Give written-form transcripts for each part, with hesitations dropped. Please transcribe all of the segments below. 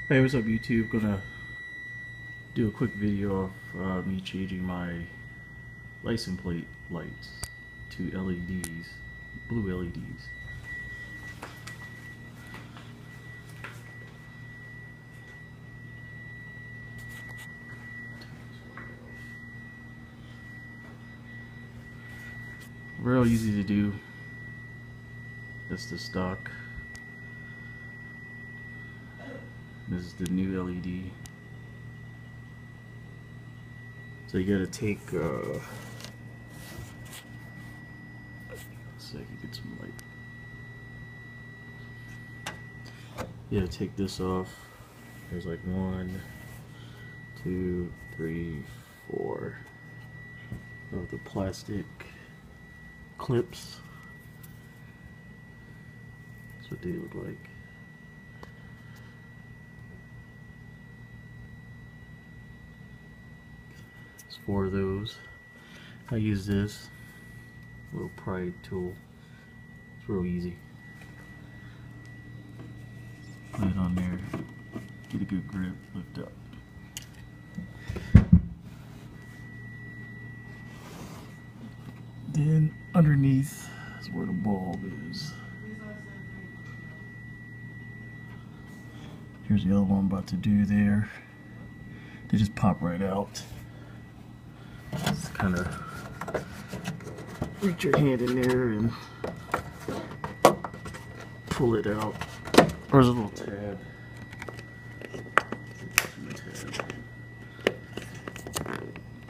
Hey, what's up YouTube? Gonna do a quick video of me changing my license plate lights to LEDs, blue LEDs. Real easy to do. That's the stock. This is the new LED. So you gotta take, let's see if I can get some light. You gotta take this off. There's like 1, 2, 3, 4 of the plastic clips. That's what they look like. It's 4 of those. I use this little pry tool. It's real easy. Put it on there, get a good grip, lift up. Then underneath is where the bulb is. Here's the other one I'm about to do there. They just pop right out. Just kind of reach your hand in there and pull it out. There's a little tab.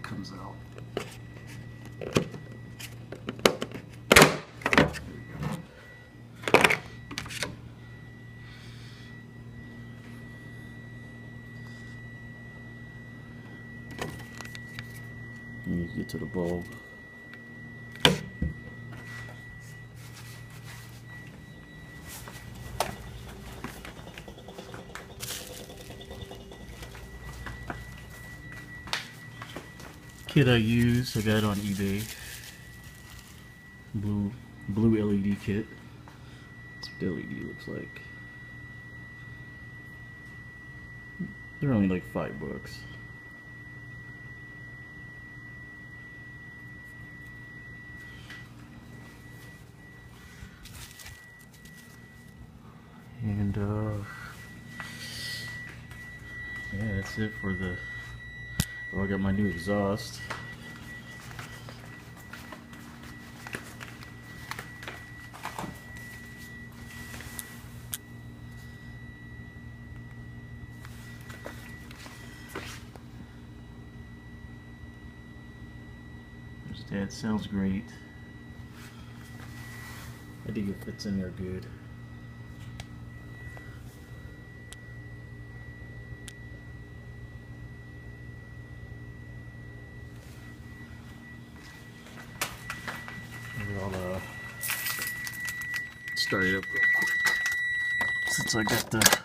Comes out. And you get to the bulb. Kit I use, I got it on eBay. Blue LED kit. That's what the LED looks like. They're only like $5. And yeah, that's it for the. Oh, I got my new exhaust. That sounds great. I think it fits in there good. I'll start it up real quick since I got the